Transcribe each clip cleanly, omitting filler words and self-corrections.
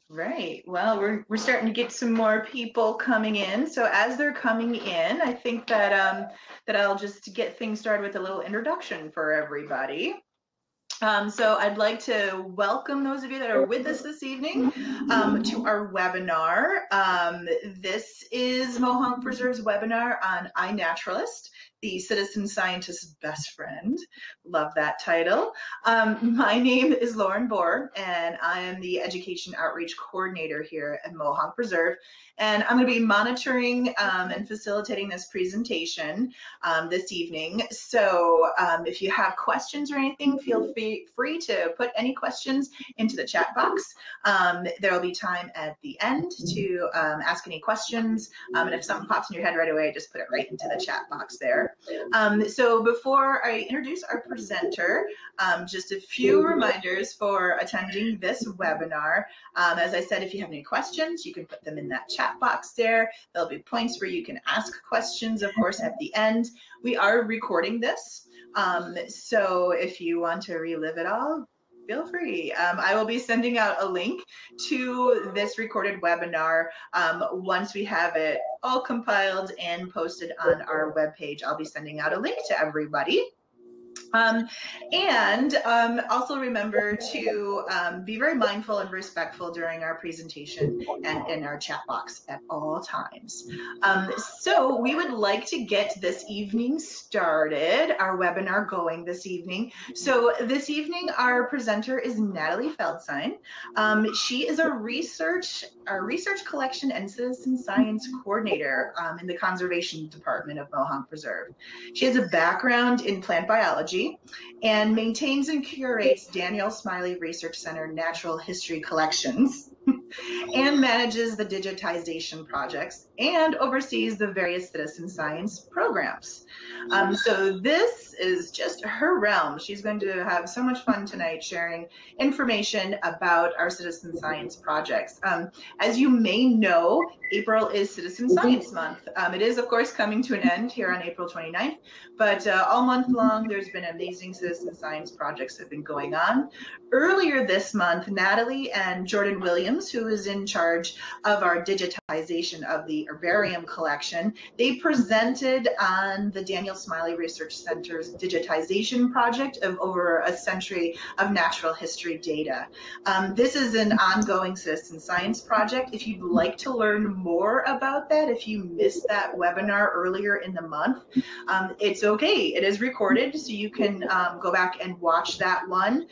Right. Well, we're starting to get some more people coming in. So as they're coming in, I think that that I'll just get things started with a little introduction for everybody. So I'd like to welcome those of you that are with us this evening to our webinar. This is Mohonk Preserve's webinar on iNaturalist, the citizen scientist's best friend. Love that title. My name is Lauren Bohr, and I am the Education Outreach Coordinator here at Mohonk Preserve. And I'm going to be monitoring and facilitating this presentation this evening. So if you have questions or anything, feel free to put any questions into the chat box. There will be time at the end to ask any questions. And if something pops in your head right away, just put it right into the chat box there. So before I introduce our presenter, just a few reminders for attending this webinar. As I said, if you have any questions, you can put them in that chat box there. There'll be points where you can ask questions, of course, at the end. We are recording this, so if you want to relive it all, feel free. I will be sending out a link to this recorded webinar once we have it all compiled and posted on our webpage. I'll be sending out a link to everybody. Also remember to be very mindful and respectful during our presentation and in our chat box at all times. So we would like to get this evening started, our webinar going this evening. So this evening, our presenter is Natalie Feldstein. She is a research collection and citizen science coordinator in the conservation department of Mohonk Preserve. She has a background in plant biology and maintains and curates Daniel Smiley Research Center Natural History Collections and manages the digitization projects and oversees the various citizen science programs. So this is just her realm. She's going to have so much fun tonight sharing information about our citizen science projects. As you may know, April is Citizen Science Month. It is, of course, coming to an end here on April 29th, but all month long, there's been amazing citizen science projects that have been going on. Earlier this month, Natalie and Jordan Williams, who is in charge of our digitization of the herbarium collection, they presented on the Daniel Smiley Research Center's digitization project of over a century of natural history data. This is an ongoing citizen science project. If you'd like to learn more about that, if you missed that webinar earlier in the month, it's okay. It is recorded, so you can go back and watch that one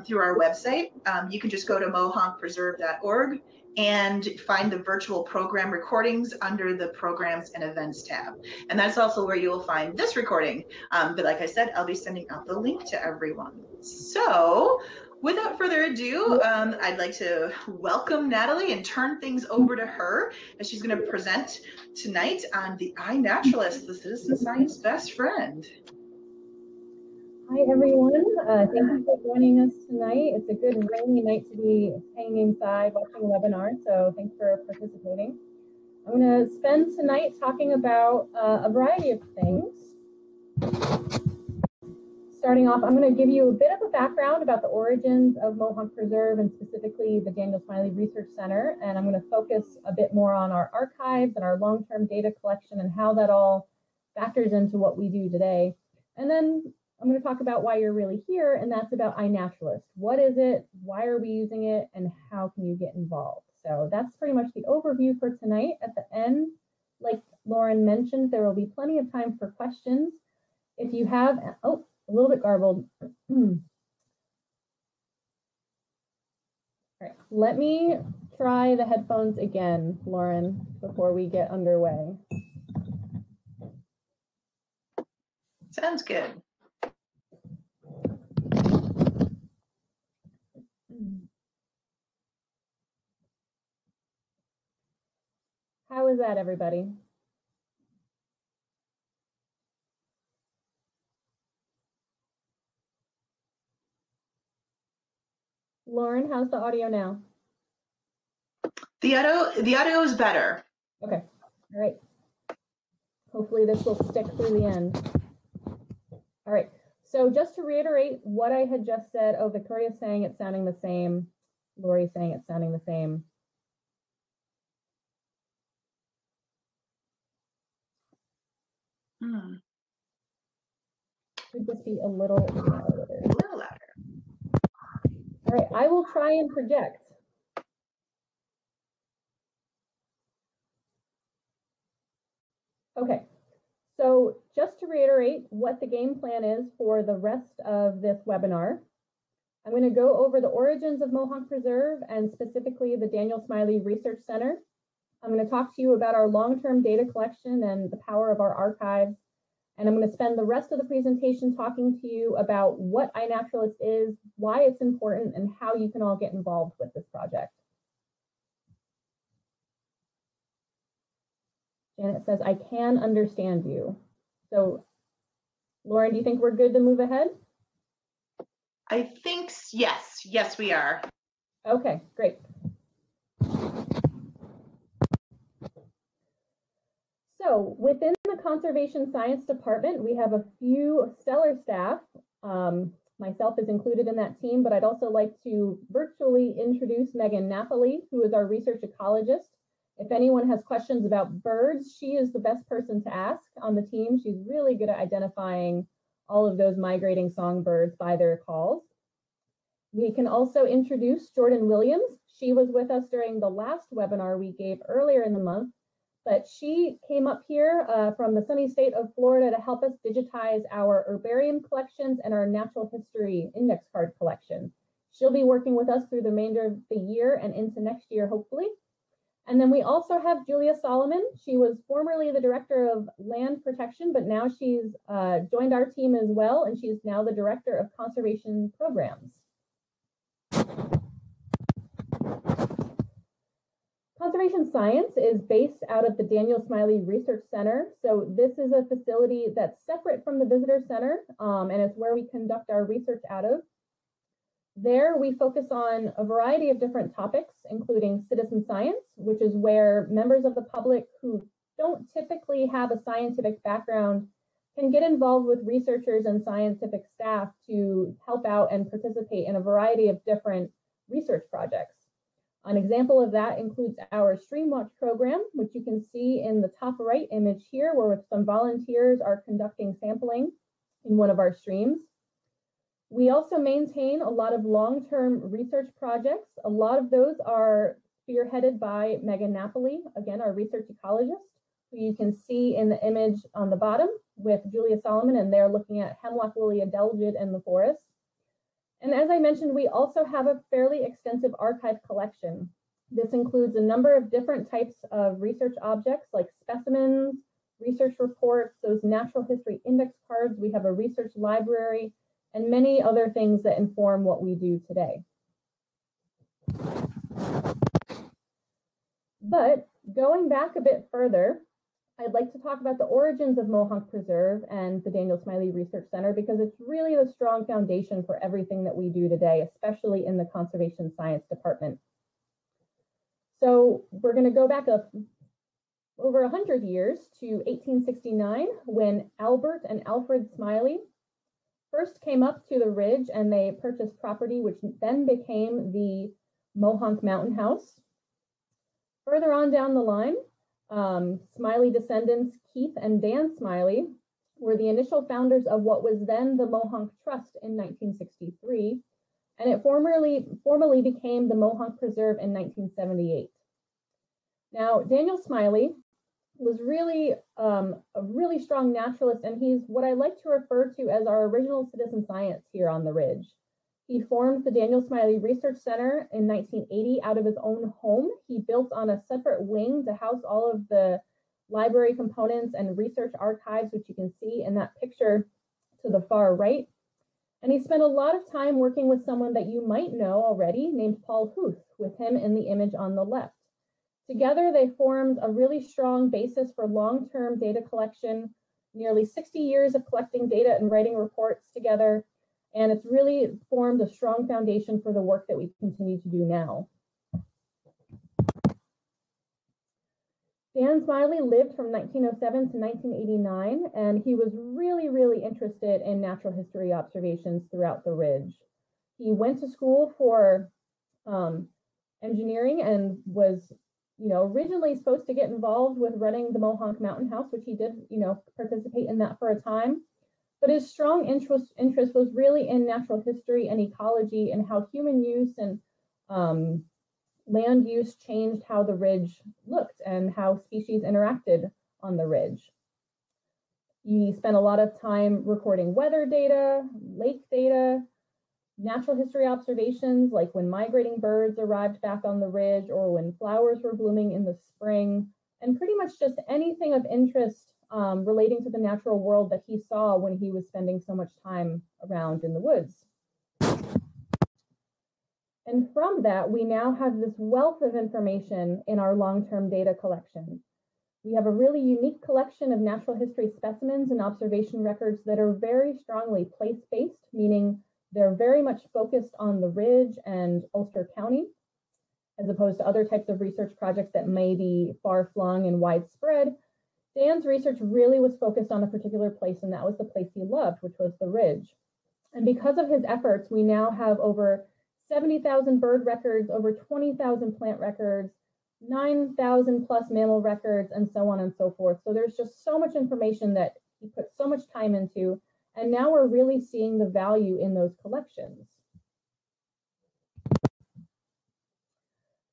through our website. You can just go to mohonkpreserve.org and find the virtual program recordings under the Programs and Events tab. And that's also where you will find this recording. But like I said, I'll be sending out the link to everyone. So without further ado, I'd like to welcome Natalie and turn things over to her as she's going to present tonight on the iNaturalist, the citizen science best friend. Hi everyone, thank you for joining us tonight. It's a good rainy night to be hanging inside watching a webinar, so thanks for participating. I'm going to spend tonight talking about a variety of things. Starting off, I'm going to give you a bit of a background about the origins of Mohonk Preserve and specifically the Daniel Smiley Research Center, and I'm going to focus a bit more on our archives and our long-term data collection and how that all factors into what we do today. And then I'm going to talk about why you're really here, and that's about iNaturalist. What is it? Why are we using it? And how can you get involved? So that's pretty much the overview for tonight. At the end, like Lauren mentioned, there will be plenty of time for questions. If you have, oh, a little bit garbled. All right, let me try the headphones again, Lauren, before we get underway. Sounds good. How is that, everybody? Lauren, how's the audio now? The audio is better. Okay, all right. Hopefully this will stick through the end. All right, so just to reiterate what I had just said, oh, Victoria's saying it's sounding the same. Lori's saying it's sounding the same. Could just be a little louder. A little louder. All right, I will try and project. Okay, so just to reiterate what the game plan is for the rest of this webinar, I'm going to go over the origins of Mohonk Preserve and specifically the Daniel Smiley Research Center. I'm going to talk to you about our long-term data collection and the power of our archives. And I'm going to spend the rest of the presentation talking to you about what iNaturalist is, why it's important, and how you can all get involved with this project. Janet says, I can understand you. So, Lauren, do you think we're good to move ahead? I think, yes. Yes, we are. Okay, great. So within the Conservation Science Department, we have a few stellar staff. Myself is included in that team, but I'd also like to virtually introduce Megan Napoli, who is our research ecologist. If anyone has questions about birds, she is the best person to ask on the team. She's really good at identifying all of those migrating songbirds by their calls. We can also introduce Jordan Williams. She was with us during the last webinar we gave earlier in the month, but she came up here from the sunny state of Florida to help us digitize our herbarium collections and our natural history index card collection. She'll be working with us through the remainder of the year and into next year, hopefully. And then we also have Julia Solomon. She was formerly the director of land protection, but now she's joined our team as well, and she's now the director of conservation programs. Conservation science is based out of the Daniel Smiley Research Center. So this is a facility that's separate from the visitor center, and it's where we conduct our research out of. There we focus on a variety of different topics, including citizen science, which is where members of the public who don't typically have a scientific background can get involved with researchers and scientific staff to help out and participate in a variety of different research projects. An example of that includes our Stream Watch program, which you can see in the top right image here, where some volunteers are conducting sampling in one of our streams. We also maintain a lot of long-term research projects. A lot of those are spearheaded by Megan Napoli, again, our research ecologist, who you can see in the image on the bottom with Julia Solomon, and they're looking at hemlock woolly adelgid in the forest. And as I mentioned, we also have a fairly extensive archive collection. This includes a number of different types of research objects like specimens, research reports, those natural history index cards. We have a research library, and many other things that inform what we do today. But going back a bit further, I'd like to talk about the origins of Mohonk Preserve and the Daniel Smiley Research Center, because it's really the strong foundation for everything that we do today, especially in the Conservation Science Department. So we're going to go back over 100 years to 1869, when Albert and Alfred Smiley first came up to the ridge and they purchased property, which then became the Mohonk Mountain House. Further on down the line, Smiley descendants Keith and Dan Smiley were the initial founders of what was then the Mohonk Trust in 1963, and it formally became the Mohonk Preserve in 1978. Now, Daniel Smiley was really a really strong naturalist, and he's what I like to refer to as our original citizen science here on the ridge. He formed the Daniel Smiley Research Center in 1980 out of his own home. He built on a separate wing to house all of the library components and research archives, which you can see in that picture to the far right. And he spent a lot of time working with someone that you might know already, named Paul Huth, with him in the image on the left. Together, they formed a really strong basis for long-term data collection, nearly 60 years of collecting data and writing reports together, and it's really formed a strong foundation for the work that we continue to do now. Dan Smiley lived from 1907 to 1989, and he was really, really interested in natural history observations throughout the ridge. He went to school for engineering and was, originally supposed to get involved with running the Mohonk Mountain House, which he did, participate in that for a time. But his strong interest was really in natural history and ecology and how human use and land use changed how the ridge looked and how species interacted on the ridge. He spent a lot of time recording weather data, lake data, natural history observations, like when migrating birds arrived back on the ridge or when flowers were blooming in the spring, and pretty much just anything of interest relating to the natural world that he saw when he was spending so much time around in the woods. And from that, we now have this wealth of information in our long-term data collection. We have a really unique collection of natural history specimens and observation records that are very strongly place-based, meaning they're very much focused on the ridge and Ulster County, as opposed to other types of research projects that may be far-flung and widespread. Dan's research really was focused on a particular place, and that was the place he loved, which was the ridge. And because of his efforts, we now have over 70,000 bird records, over 20,000 plant records, 9,000 plus mammal records, and so on and so forth. So there's just so much information that he put so much time into, and now we're really seeing the value in those collections.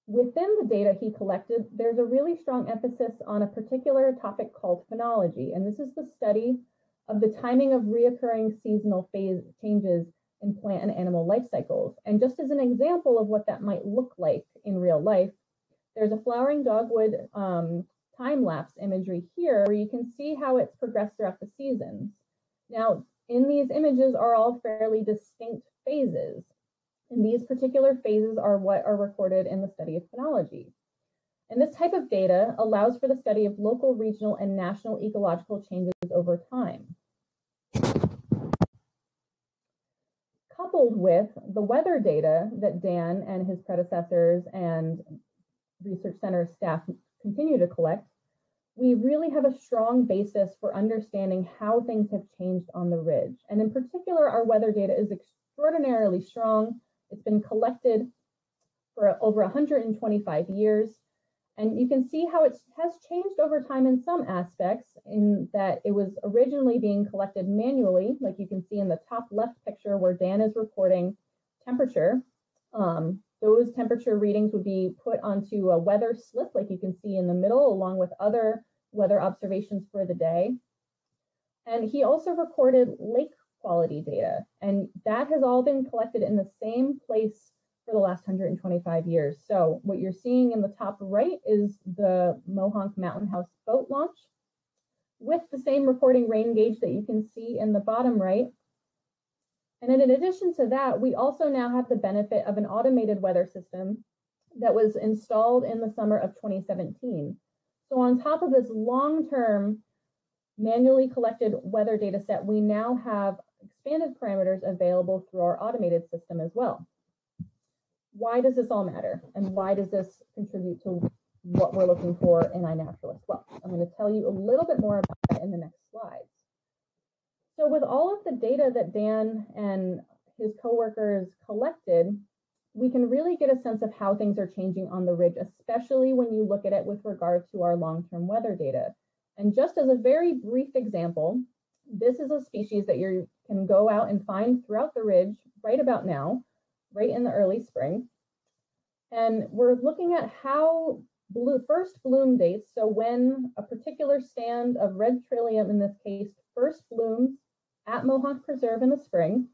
Within the data he collected, there's a really strong emphasis on a particular topic called phenology, and this is the study of the timing of reoccurring seasonal phase changes in plant and animal life cycles. And just as an example of what that might look like in real life, there's a flowering dogwood time-lapse imagery here where you can see how it's progressed throughout the seasons. Now, in these images are all fairly distinct phases. And these particular phases are what are recorded in the study of phenology. And this type of data allows for the study of local, regional, and national ecological changes over time. Coupled with the weather data that Dan and his predecessors and Research Center staff continue to collect, we really have a strong basis for understanding how things have changed on the ridge. And in particular, our weather data is extraordinarily strong. It's been collected for over 125 years. And you can see how it has changed over time in some aspects, in that it was originally being collected manually, like you can see in the top left picture where Dan is recording temperature. Those temperature readings would be put onto a weather slip, like you can see in the middle, along with other weather observations for the day. And he also recorded lake quality data, and that has all been collected in the same place for the last 125 years. So what you're seeing in the top right is the Mohonk Mountain House boat launch with the same recording rain gauge that you can see in the bottom right. And in addition to that, we also now have the benefit of an automated weather system that was installed in the summer of 2017. So on top of this long-term manually collected weather data set, we now have expanded parameters available through our automated system as well. Why does this all matter? And why does this contribute to what we're looking for in iNaturalist? Well, I'm going to tell you a little bit more about that in the next slides. So with all of the data that Dan and his coworkers collected, we can really get a sense of how things are changing on the ridge, especially when you look at it with regard to our long-term weather data. And just as a very brief example, this is a species that you can go out and find throughout the ridge right about now, right in the early spring. And we're looking at how first bloom dates, so when a particular stand of red trillium in this case first blooms at Mohonk Preserve in the spring,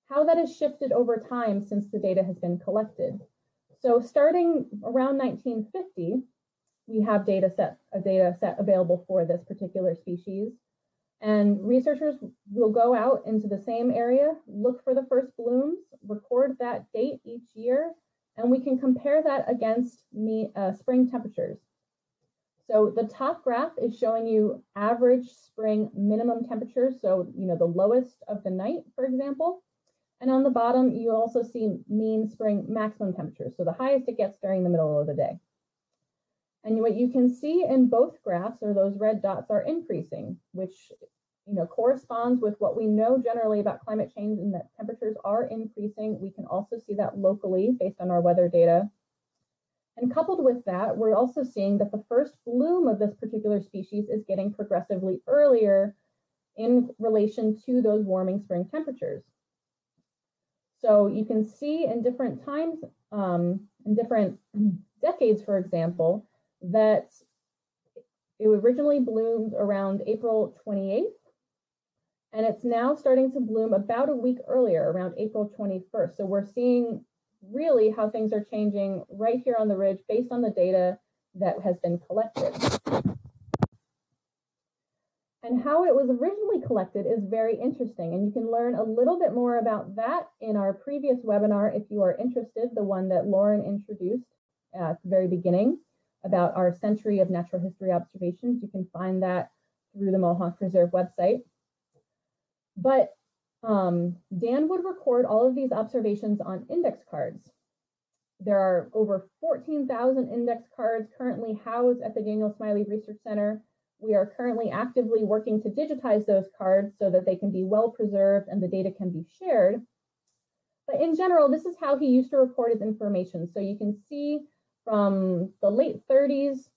how that has shifted over time since the data has been collected. So starting around 1950, we have a data set available for this particular species. And researchers will go out into the same area, look for the first blooms, record that date each year, and we can compare that against spring temperatures. So the top graph is showing you average spring minimum temperatures, so the lowest of the night, for example. And on the bottom, you also see mean spring maximum temperatures, so the highest it gets during the middle of the day. And what you can see in both graphs are those red dots are increasing, which corresponds with what we know generally about climate change, and that temperatures are increasing. We can also see that locally based on our weather data. And coupled with that, we're also seeing that the first bloom of this particular species is getting progressively earlier in relation to those warming spring temperatures. So you can see in different times, in different decades, for example, that it originally bloomed around April 28th, and it's now starting to bloom about a week earlier, around April 21st. So we're seeing really how things are changing right here on the ridge based on the data that has been collected. And how it was originally collected is very interesting, and you can learn a little bit more about that in our previous webinar if you are interested, the one that Lauren introduced at the very beginning about our century of natural history observations. You can find that through the Mohonk Preserve website. But Dan would record all of these observations on index cards. There are over 14,000 index cards currently housed at the Daniel Smiley Research Center. We are currently actively working to digitize those cards so that they can be well preserved and the data can be shared. But in general, this is how he used to record his information. So you can see from the late 30s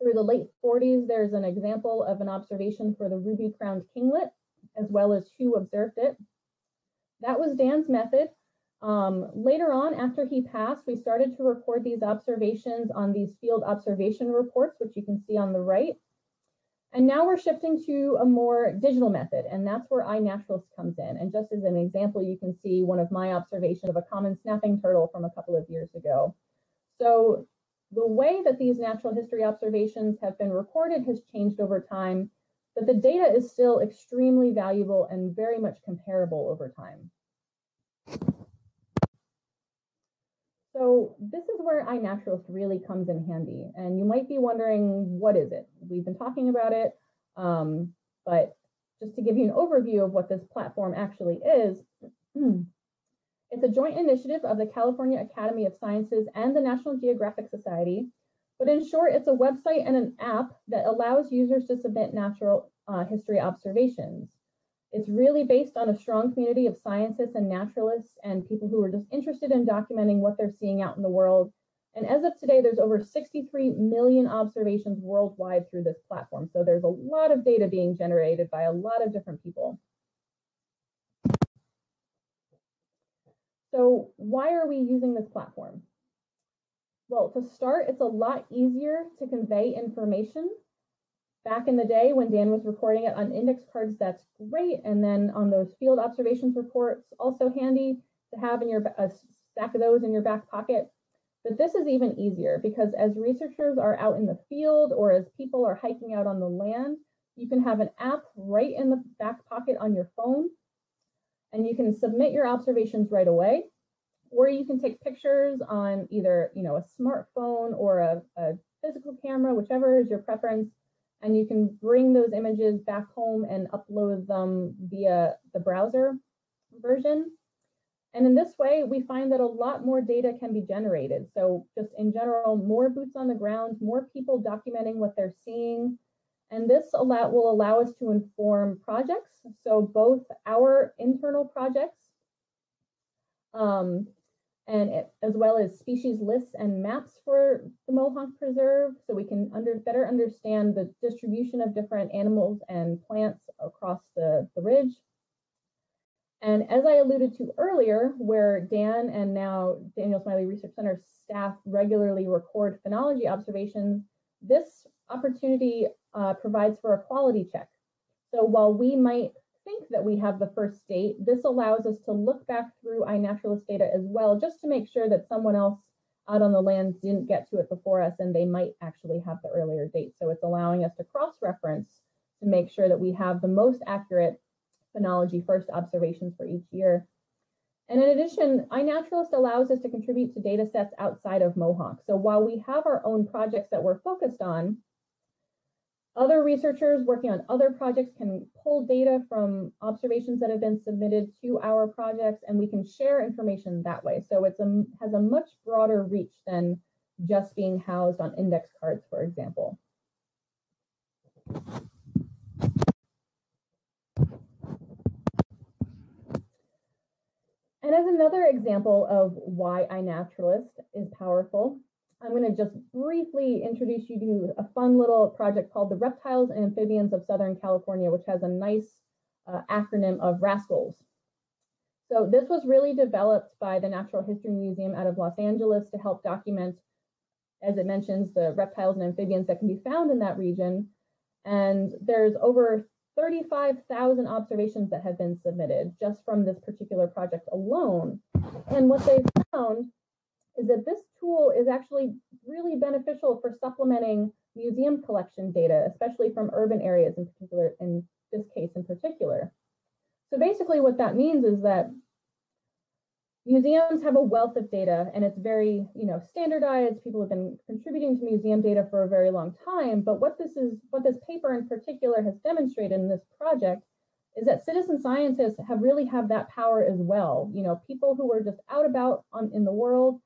through the late 40s, there's an example of an observation for the ruby-crowned kinglet, as well as who observed it. That was Dan's method. Later on, after he passed, we started to record these observations on these field observation reports, which you can see on the right. And now we're shifting to a more digital method, and that's where iNaturalist comes in. And just as an example, you can see one of my observations of a common snapping turtle from a couple of years ago. So the way that these natural history observations have been recorded has changed over time, but the data is still extremely valuable and very much comparable over time. So this is where iNaturalist really comes in handy. And you might be wondering, what is it? We've been talking about it, but just to give you an overview of what this platform actually is, it's a joint initiative of the California Academy of Sciences and the National Geographic Society. But in short, it's a website and an app that allows users to submit natural history observations. It's really based on a strong community of scientists and naturalists and people who are just interested in documenting what they're seeing out in the world. And as of today, there's over 63 million observations worldwide through this platform. So there's a lot of data being generated by a lot of different people. So why are we using this platform? Well, to start, it's a lot easier to convey information. Back in the day when Dan was recording it on index cards, that's great. And then on those field observations reports, also handy to have in a stack of those in your back pocket. But this is even easier because as researchers are out in the field or as people are hiking out on the land, you can have an app right in the back pocket on your phone, and you can submit your observations right away. Or you can take pictures on either a smartphone or a physical camera, whichever is your preference. And you can bring those images back home and upload them via the browser version. And in this way, we find that a lot more data can be generated. So just in general, more boots on the ground, more people documenting what they're seeing. And this will allow us to inform projects. So both our internal projects, as well as species lists and maps for the Mohonk Preserve, so we can better understand the distribution of different animals and plants across the ridge. And as I alluded to earlier, where Dan and now Daniel Smiley Research Center staff regularly record phenology observations, this opportunity provides for a quality check. So while we might think that we have the first date, this allows us to look back through iNaturalist data as well, just to make sure that someone else out on the land didn't get to it before us and they might actually have the earlier date. So it's allowing us to cross-reference to make sure that we have the most accurate phenology first observations for each year. And in addition, iNaturalist allows us to contribute to data sets outside of Mohonk. So while we have our own projects that we're focused on, other researchers working on other projects can pull data from observations that have been submitted to our projects, and we can share information that way. So it has a much broader reach than just being housed on index cards, for example. And as another example of why iNaturalist is powerful, I'm going to just briefly introduce you to a fun little project called the Reptiles and Amphibians of Southern California, which has a nice acronym of RASCALS. So this was really developed by the Natural History Museum out of Los Angeles to help document, as it mentions, the reptiles and amphibians that can be found in that region. And there's over 35,000 observations that have been submitted just from this particular project alone. And what they found is that this tool is actually really beneficial for supplementing museum collection data, especially from urban areas in particular, in this case in particular. So basically what that means is that museums have a wealth of data, and it's very, standardized. People have been contributing to museum data for a very long time. But what this paper in particular has demonstrated in this project is that citizen scientists have that power as well. People who are just out about in the world,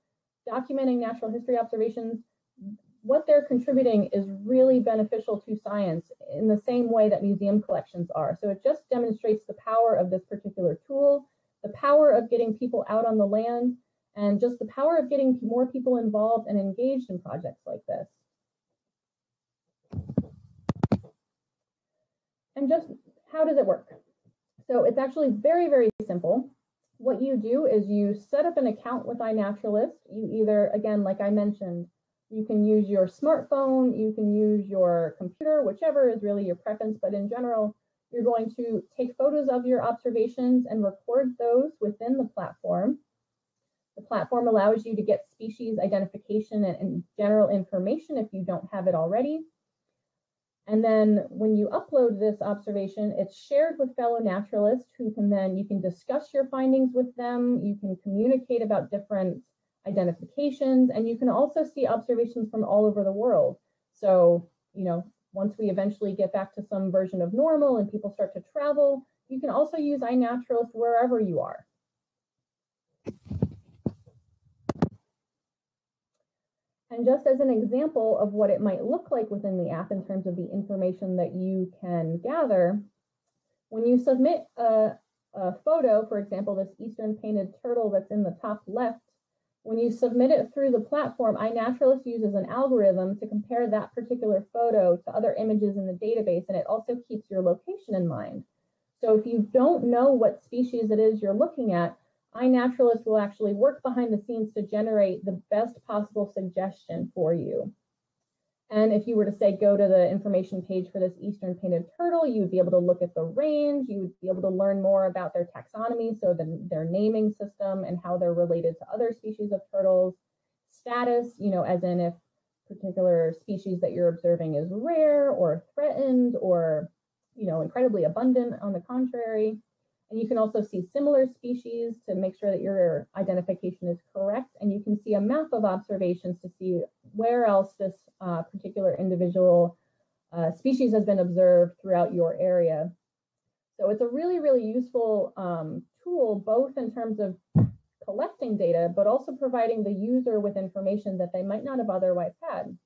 documenting natural history observations, what they're contributing is really beneficial to science in the same way that museum collections are. So it just demonstrates the power of this particular tool, the power of getting people out on the land, and just the power of getting more people involved and engaged in projects like this. And just how does it work? So it's actually very, very simple. What you do is you set up an account with iNaturalist. You either, again, like I mentioned, you can use your smartphone, you can use your computer, whichever is really your preference, but in general, you're going to take photos of your observations and record those within the platform. The platform allows you to get species identification and general information if you don't have it already. And then when you upload this observation, it's shared with fellow naturalists who you can discuss your findings with them, you can communicate about different identifications, and you can also see observations from all over the world. So, once we eventually get back to some version of normal and people start to travel, you can also use iNaturalist wherever you are. And just as an example of what it might look like within the app in terms of the information that you can gather, when you submit a photo, for example, this eastern painted turtle that's in the top left, when you submit it through the platform, iNaturalist uses an algorithm to compare that particular photo to other images in the database, and it also keeps your location in mind. So if you don't know what species it is you're looking at, iNaturalist will actually work behind the scenes to generate the best possible suggestion for you. And if you were to say, go to the information page for this eastern painted turtle, you would be able to look at the range, you would be able to learn more about their taxonomy, so their naming system and how they're related to other species of turtles, status, as in if particular species that you're observing is rare or threatened or, incredibly abundant on the contrary. And you can also see similar species to make sure that your identification is correct. And you can see a map of observations to see where else this particular individual species has been observed throughout your area. So it's a really, really useful tool, both in terms of collecting data, but also providing the user with information that they might not have otherwise had.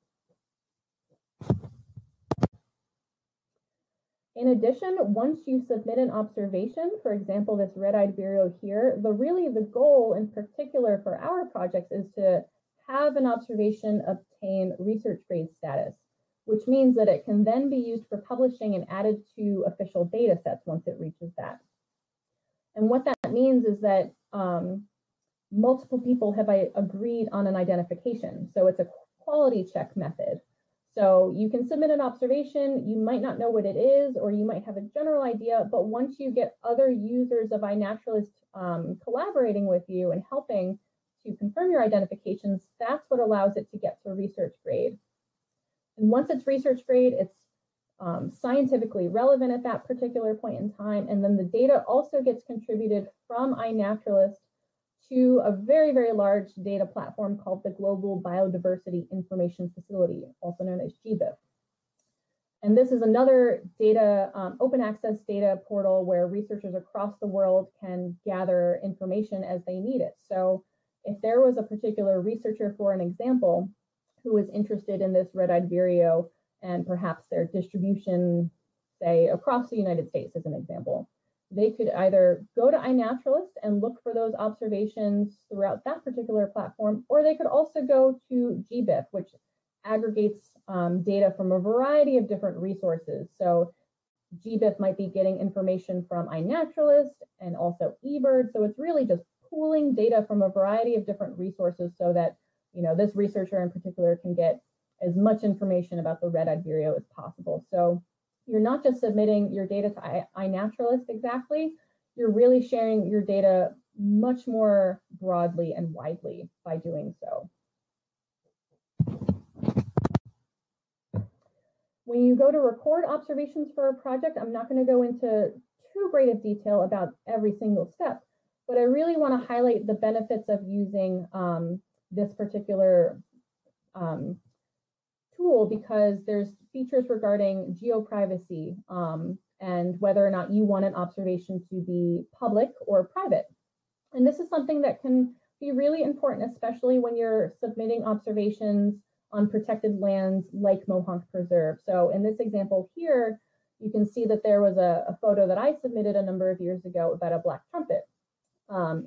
In addition, once you submit an observation, for example, this red-eyed vireo here, the goal in particular for our projects is to have an observation obtain research grade status, which means that it can then be used for publishing and added to official data sets once it reaches that. And what that means is that multiple people have agreed on an identification. So it's a quality check method. So you can submit an observation, you might not know what it is, or you might have a general idea, but once you get other users of iNaturalist collaborating with you and helping to confirm your identifications, that's what allows it to get to research grade. And once it's research grade, it's scientifically relevant at that particular point in time, and then the data also gets contributed from iNaturalist to a very, very large data platform called the Global Biodiversity Information Facility, also known as GBIF. And this is another data, open access data portal where researchers across the world can gather information as they need it. So if there was a particular researcher, for an example, who was interested in this red-eyed vireo and perhaps their distribution, say, across the United States as an example, they could either go to iNaturalist and look for those observations throughout that particular platform, or they could also go to GBIF, which aggregates data from a variety of different resources. So GBIF might be getting information from iNaturalist and also eBird. So it's really just pooling data from a variety of different resources so that, you know, this researcher in particular can get as much information about the red-eyed vireo as possible. So you're not just submitting your data to iNaturalist exactly, you're really sharing your data much more broadly and widely by doing so. When you go to record observations for a project, I'm not going to go into too great of detail about every single step, but I really want to highlight the benefits of using this particular tool, because there's features regarding geoprivacy and whether or not you want an observation to be public or private. And this is something that can be really important, especially when you're submitting observations on protected lands like Mohonk Preserve. So in this example here, you can see that there was a photo that I submitted a number of years ago about a black trumpet.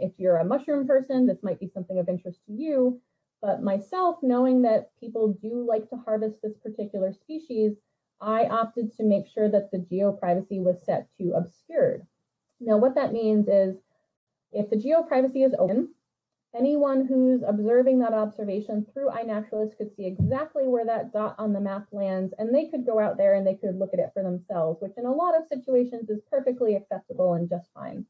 If you're a mushroom person, this might be something of interest to you. But myself, knowing that people do like to harvest this particular species, I opted to make sure that the geoprivacy was set to obscured. Now, what that means is if the geoprivacy is open, anyone who's observing that observation through iNaturalist could see exactly where that dot on the map lands, and they could go out there and they could look at it for themselves, which in a lot of situations is perfectly acceptable and just fine.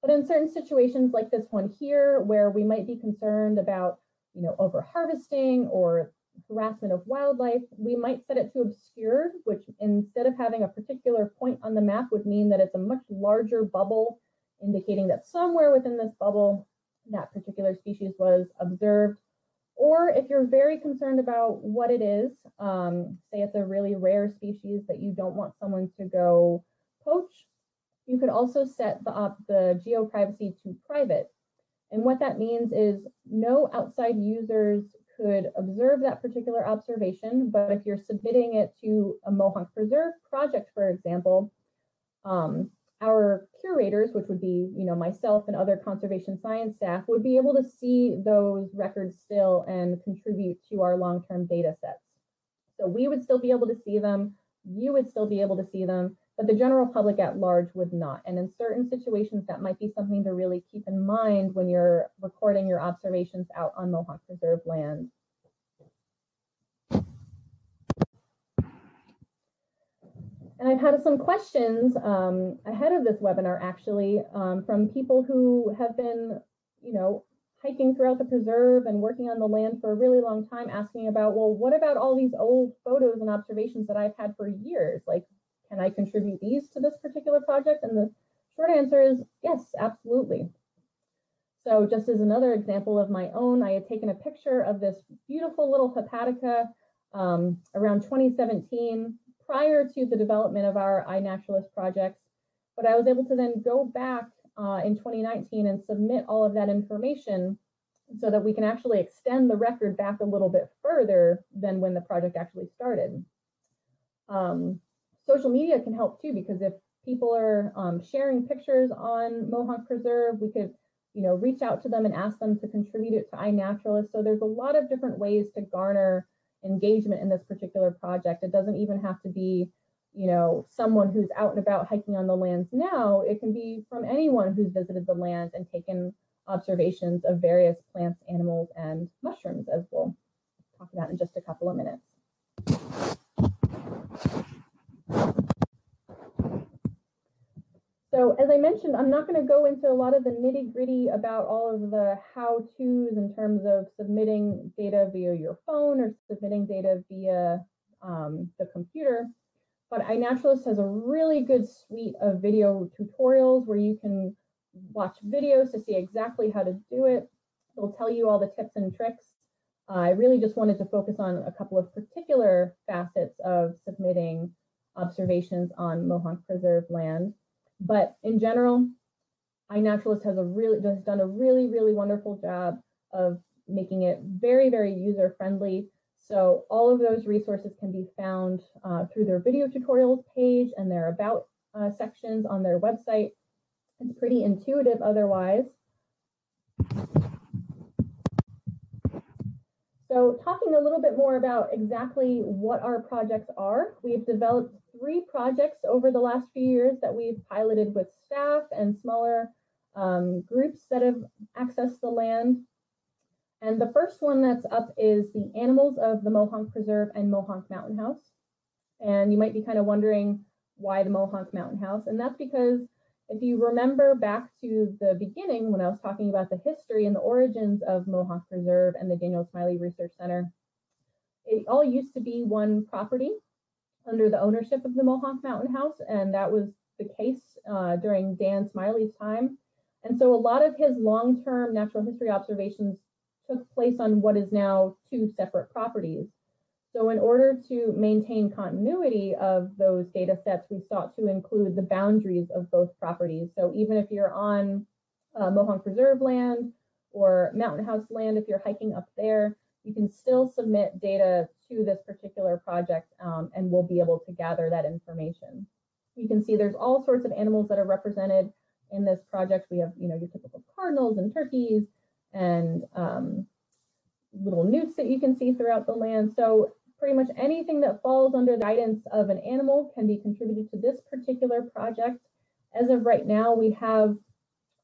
But in certain situations like this one here, where we might be concerned about, you know, over harvesting or harassment of wildlife, we might set it to obscured, which instead of having a particular point on the map would mean that it's a much larger bubble, indicating that somewhere within this bubble, that particular species was observed. Or if you're very concerned about what it is, say it's a really rare species that you don't want someone to go poach, you could also set the geoprivacy to private. And what that means is no outside users could observe that particular observation, but if you're submitting it to a Mohonk Preserve project, for example, our curators, which would be, you know, myself and other conservation science staff, would be able to see those records still and contribute to our long-term data sets. So we would still be able to see them, you would still be able to see them, but the general public at large would not. And in certain situations, that might be something to really keep in mind when you're recording your observations out on Mohonk Preserve land. And I've had some questions ahead of this webinar, actually, from people who have been, you know, hiking throughout the preserve and working on the land for a really long time, asking about, well, what about all these old photos and observations that I've had for years? Like, can I contribute these to this particular project? And the short answer is yes, absolutely. So just as another example of my own, I had taken a picture of this beautiful little hepatica around 2017, prior to the development of our iNaturalist projects. But I was able to then go back in 2019 and submit all of that information so that we can actually extend the record back a little bit further than when the project actually started. Social media can help too, because if people are sharing pictures on Mohonk Preserve, we could, you know, reach out to them and ask them to contribute it to iNaturalist. So there's a lot of different ways to garner engagement in this particular project. It doesn't even have to be, you know, someone who's out and about hiking on the lands now. It can be from anyone who's visited the land and taken observations of various plants, animals, and mushrooms, as we'll talk about in just a couple of minutes. So as I mentioned, I'm not going to go into a lot of the nitty-gritty about all of the how-tos in terms of submitting data via your phone or submitting data via the computer, but iNaturalist has a really good suite of video tutorials where you can watch videos to see exactly how to do it. It'll tell you all the tips and tricks. I really just wanted to focus on a couple of particular facets of submitting observations on Mohonk Preserve land. But in general, iNaturalist has done a really wonderful job of making it very, very user-friendly. So all of those resources can be found through their video tutorials page and their About sections on their website. It's pretty intuitive otherwise. So talking a little bit more about exactly what our projects are, we've developed 3 projects over the last few years that we've piloted with staff and smaller groups that have accessed the land. And the first one that's up is the animals of the Mohonk Preserve and Mohonk Mountain House. And you might be kind of wondering why the Mohonk Mountain House. And that's because if you remember back to the beginning when I was talking about the history and the origins of Mohonk Preserve and the Daniel Smiley Research Center, it all used to be one property under the ownership of the Mohonk Mountain House, and that was the case during Dan Smiley's time. And so a lot of his long-term natural history observations took place on what is now 2 separate properties. So in order to maintain continuity of those data sets, we sought to include the boundaries of both properties. So even if you're on Mohonk Preserve land or Mountain House land, if you're hiking up there, you can still submit data to this particular project and we'll be able to gather that information. You can see there's all sorts of animals that are represented in this project. We have, your typical cardinals and turkeys and little newts that you can see throughout the land. So pretty much anything that falls under the guidance of an animal can be contributed to this particular project. As of right now, we have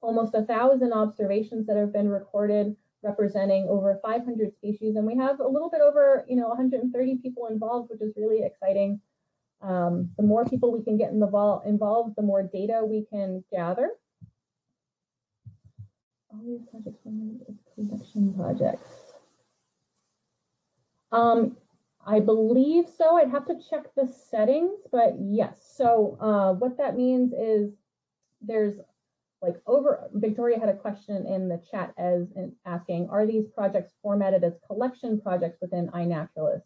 almost 1,000 observations that have been recorded representing over 500 species, and we have a little bit over 130 people involved, which is really exciting. The more people we can get involved, the more data we can gather. All these projects are production projects. I believe so. I'd have to check the settings, but yes. So what that means is there's Victoria had a question in the chat asking, are these projects formatted as collection projects within iNaturalist?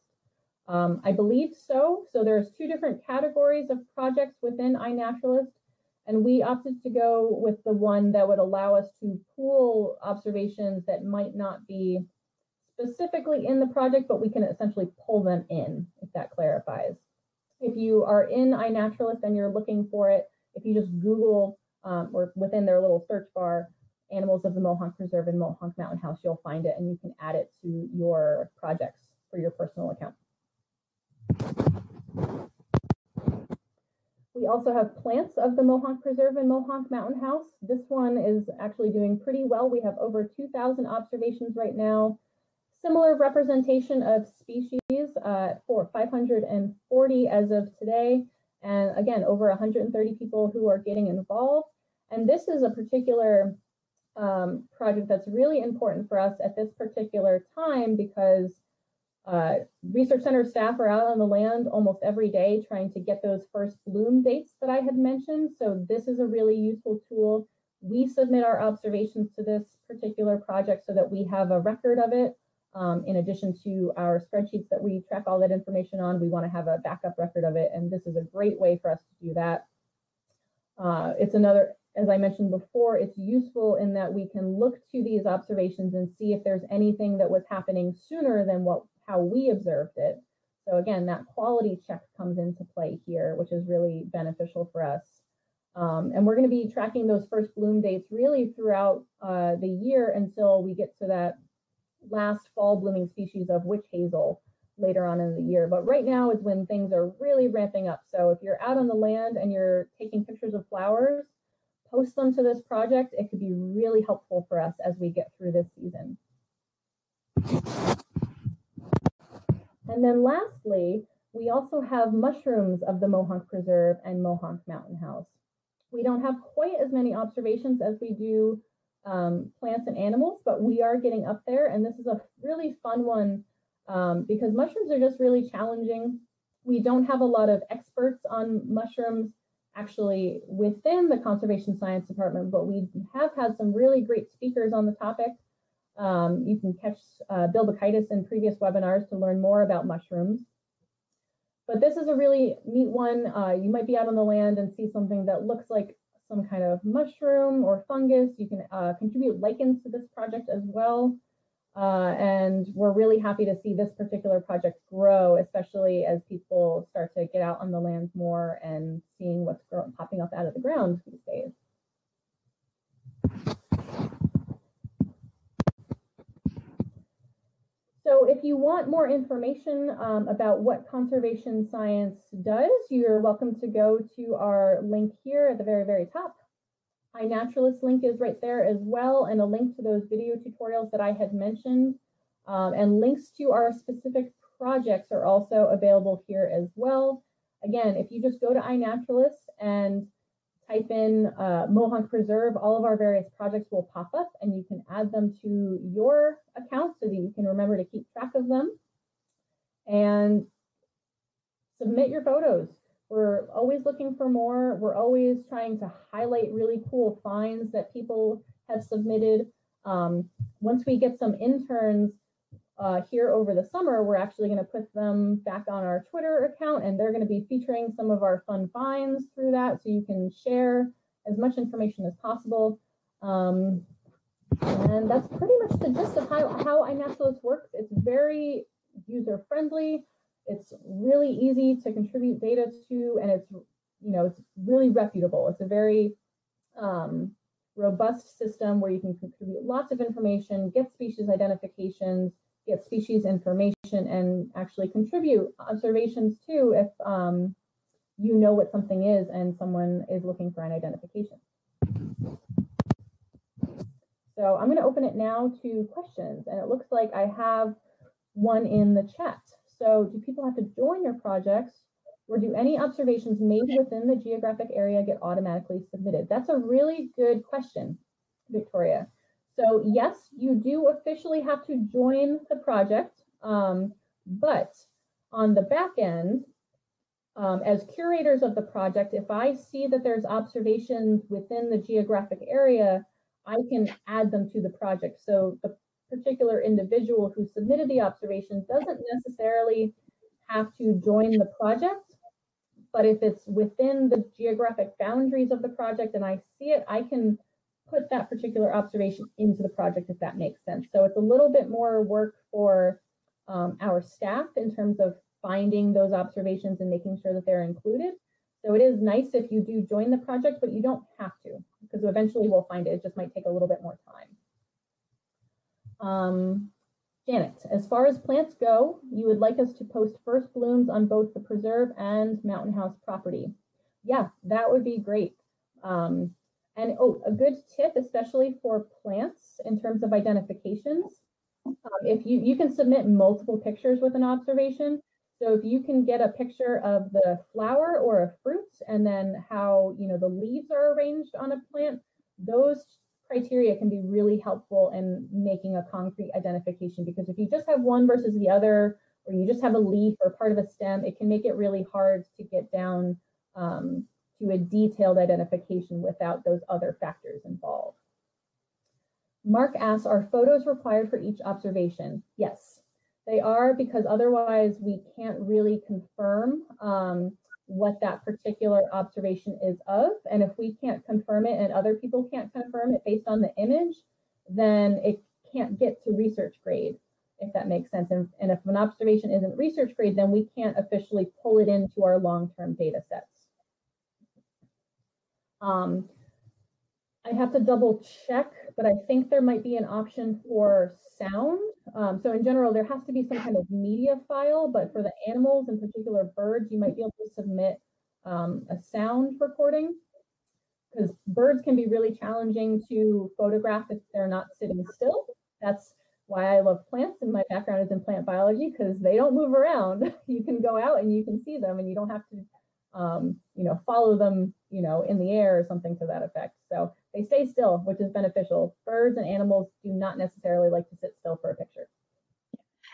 I believe so. So there's 2 different categories of projects within iNaturalist, and we opted to go with the one that would allow us to pool observations that might not be specifically in the project, but we can essentially pull them in, if that clarifies. If you are in iNaturalist and you're looking for it, if you just Google or within their little search bar, animals of the Mohonk Preserve and Mohonk Mountain House, you'll find it and you can add it to your projects for your personal account. We also have plants of the Mohonk Preserve and Mohonk Mountain House. This one is actually doing pretty well. We have over 2,000 observations right now. Similar representation of species for 540 as of today. And again, over 130 people who are getting involved. And this is a particular project that's really important for us at this particular time because Research Center staff are out on the land almost every day trying to get those first bloom dates that I had mentioned. So this is a really useful tool. We submit our observations to this particular project so that we have a record of it. In addition to our spreadsheets that we track all that information on, we want to have a backup record of it, and this is a great way for us to do that. It's another, as I mentioned before, it's useful in that we can look to these observations and see if there's anything that was happening sooner than how we observed it. So again, that quality check comes into play here, which is really beneficial for us. And we're going to be tracking those first bloom dates really throughout the year until we get to that last fall blooming species of witch hazel later on in the year. But right now is when things are really ramping up. So if you're out on the land and you're taking pictures of flowers, post them to this project. It could be really helpful for us as we get through this season. And then lastly, we also have mushrooms of the Mohonk Preserve and Mohonk Mountain House. We don't have quite as many observations as we do plants and animals, but we are getting up there, and this is a really fun one because mushrooms are just really challenging. We don't have a lot of experts on mushrooms actually within the Conservation Science Department, but we have had some really great speakers on the topic. You can catch Bill Bacaitis in previous webinars to learn more about mushrooms. But this is a really neat one. You might be out on the land and see something that looks like some kind of mushroom or fungus. You can contribute lichens to this project as well. And we're really happy to see this particular project grow, especially as people start to get out on the lands more and seeing what's popping up out of the ground these days. So if you want more information about what conservation science does, you're welcome to go to our link here at the very, very top. iNaturalist link is right there as well, and a link to those video tutorials that I had mentioned. And links to our specific projects are also available here as well. Again, if you just go to iNaturalist and type in Mohonk Preserve, all of our various projects will pop up and you can add them to your account so that you can remember to keep track of them. And submit your photos. We're always looking for more. We're always trying to highlight really cool finds that people have submitted. Once we get some interns here over the summer, we're actually going to put them back on our Twitter account, and they're going to be featuring some of our fun finds through that, so you can share as much information as possible. And that's pretty much the gist of how iNaturalist works. It's very user-friendly. It's really easy to contribute data to, and it's really reputable. It's a very robust system where you can contribute lots of information, get species identifications, get species information, and actually contribute observations too if you know what something is and someone is looking for an identification. So I'm going to open it now to questions, and it looks like I have one in the chat. So do people have to join your projects, or do any observations made within the geographic area get automatically submitted? That's a really good question, Victoria. So yes, you do officially have to join the project, but on the back end, as curators of the project, if I see that there's observations within the geographic area, I can add them to the project. So the particular individual who submitted the observation doesn't necessarily have to join the project, but if it's within the geographic boundaries of the project and I see it, I can put that particular observation into the project, if that makes sense. So it's a little bit more work for our staff in terms of finding those observations and making sure that they're included. So it is nice if you do join the project, but you don't have to, because eventually we'll find it. It just might take a little bit more time. Janet, as far as plants go, you would like us to post first blooms on both the preserve and Mountain House property. Yeah, that would be great. And oh, a good tip, especially for plants in terms of identifications, if you can submit multiple pictures with an observation. So if you can get a picture of the flower or a fruit and then how the leaves are arranged on a plant, those criteria can be really helpful in making a concrete identification, because if you just have one versus the other, or you just have a leaf or part of a stem, it can make it really hard to get down to a detailed identification without those other factors involved. Mark asks, are photos required for each observation? Yes, they are, because otherwise we can't really confirm what that particular observation is of. And if we can't confirm it and other people can't confirm it based on the image, then it can't get to research grade, if that makes sense. And if an observation isn't research grade, then we can't officially pull it into our long-term data sets. I have to double check, but I think there might be an option for sound. So in general, there has to be some kind of media file, but for the animals, in particular birds, you might be able to submit a sound recording, because birds can be really challenging to photograph if they're not sitting still. That's why I love plants, and my background is in plant biology, because they don't move around. You can go out and you can see them, and you don't have to follow them, in the air or something to that effect. So they stay still, which is beneficial. Birds and animals do not necessarily like to sit still for a picture.